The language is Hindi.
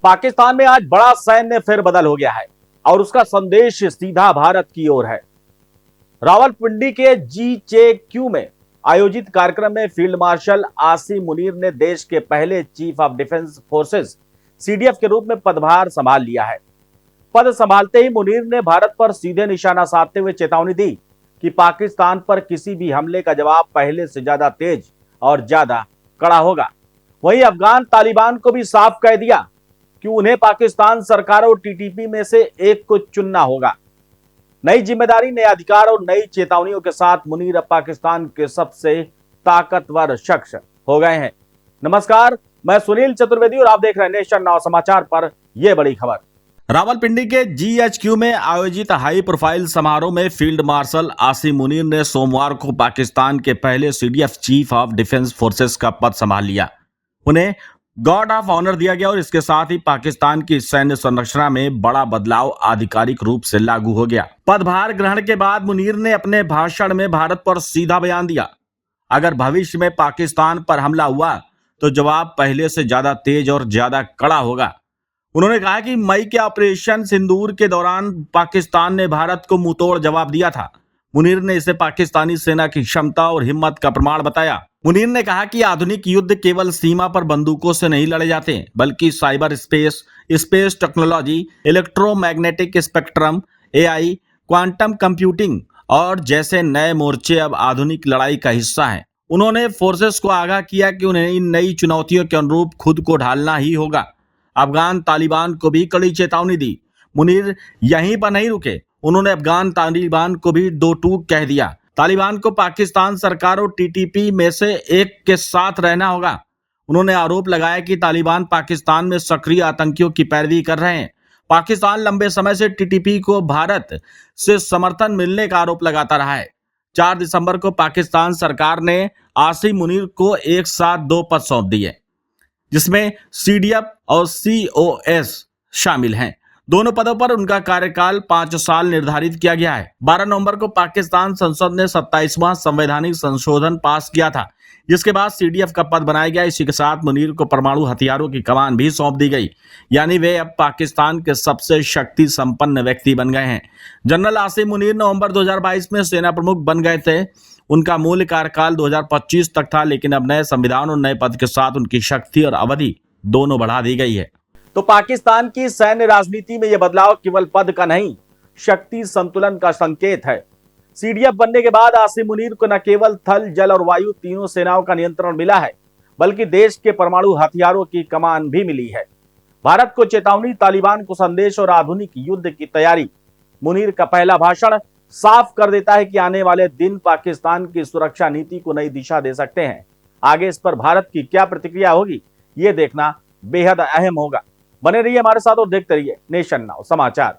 पाकिस्तान में आज बड़ा सैन्य फेरबदल हो गया है और उसका संदेश सीधा भारत की ओर है। रावलपिंडी के GCQ में आयोजित कार्यक्रम में फील्ड मार्शल आसिम मुनीर ने देश के पहले chief of defence forces CDF के रूप में पदभार संभाल लिया है। पद संभालते ही मुनीर ने भारत पर सीधे निशाना साधते हुए चेतावनी दी कि पाकिस्तान पर किसी भी हमले का जवाब पहले से ज्यादा तेज और ज्यादा कड़ा होगा। वहीं अफगान तालिबान को भी साफ कह दिया कि उन्हें पाकिस्तान सरकार और TTP में से एक को चुनना होगा। नई जिम्मेदारी, नए अधिकार और नई चेतावनियों के साथ मुनीर अब पाकिस्तान के सबसे ताकतवर शख्स हो गए हैं। नमस्कार, मैं सुनील चतुर्वेदी और आप देख रहे हैं नेशन नाउ समाचार पर यह बड़ी खबर। रावलपिंडी के GHQ में आयोजित हाई प्रोफाइल समारोह में फील्ड मार्शल आसिम मुनीर ने सोमवार को पाकिस्तान के पहले CDF chief of defence forces का पद संभाल लिया। उन्हें गार्ड ऑफ ऑनर दिया गया और इसके साथ ही पाकिस्तान की सैन्य संरचना में बड़ा बदलाव आधिकारिक रूप से लागू हो गया। पदभार ग्रहण के बाद मुनीर ने अपने भाषण में भारत पर सीधा बयान दिया, अगर भविष्य में पाकिस्तान पर हमला हुआ तो जवाब पहले से ज्यादा तेज और ज्यादा कड़ा होगा। उन्होंने कहा कि मई के ऑपरेशन सिंदूर के दौरान पाकिस्तान ने भारत को मुंहतोड़ जवाब दिया था। मुनीर ने इसे पाकिस्तानी सेना की क्षमता और हिम्मत का प्रमाण बताया। मुनीर ने कहा कि आधुनिक युद्ध केवल सीमा पर बंदूकों से नहीं लड़े जाते, बल्कि cyber space, space technology, electromagnetic spectrum, AI, quantum computing और जैसे नए मोर्चे अब आधुनिक लड़ाई का हिस्सा हैं। उन्होंने फोर्सेस को आगाह किया कि उन्हें इन नई चुनौतियों के अनुरूप खुद को ढालना ही होगा। अफगान तालिबान को भी कड़ी चेतावनी दी। मुनीर यहीं पर नहीं रुके, उन्होंने अफगान तालिबान को भी दो टूक कह दिया। तालिबान को पाकिस्तान सरकार और TTP में से एक के साथ रहना होगा। उन्होंने आरोप लगाया कि तालिबान पाकिस्तान में सक्रिय आतंकियों की पैरवी कर रहे हैं। पाकिस्तान लंबे समय से TTP को भारत से समर्थन मिलने का आरोप लगाता रहा है। 4 दिसंबर को पाकिस्तान सरकार ने आसिम मुनीर को एक साथ 2 पद सौंप दिए, जिसमें CDF और COS शामिल हैं। दोनों पदों पर उनका कार्यकाल 5 साल निर्धारित किया गया है। 12 नवंबर को पाकिस्तान संसद ने 27वां संवैधानिक संशोधन पास किया था, जिसके बाद CDF का पद बनाया गया। इसी के साथ मुनीर को परमाणु हथियारों की कमान भी सौंप दी गई, यानी वे अब पाकिस्तान के सबसे शक्ति संपन्न व्यक्ति बन गए हैं। जनरल आसिम मुनीर नवंबर 2022 में सेना प्रमुख बन गए थे। उनका मूल कार्यकाल 2025 तक था, लेकिन अब नए संविधान और नए पद के साथ उनकी शक्ति और अवधि दोनों बढ़ा दी गई है। तो पाकिस्तान की सैन्य राजनीति में यह बदलाव केवल पद का नहीं, शक्ति संतुलन का संकेत है। CDF बनने के बाद आसिम मुनीर को न केवल थल, जल और वायु तीनों सेनाओं का नियंत्रण मिला है, बल्कि देश के परमाणु हथियारों की कमान भी मिली है। भारत को चेतावनी, तालिबान को संदेश और आधुनिक युद्ध की तैयारी। मुनीर का पहला भाषण साफ कर देता है कि आने वाले दिन पाकिस्तान की सुरक्षा नीति को नई दिशा दे सकते हैं। आगे इस पर भारत की क्या प्रतिक्रिया होगी, ये देखना बेहद अहम होगा। बने रहिए हमारे साथ और देखते रहिए नेशन नाउ समाचार।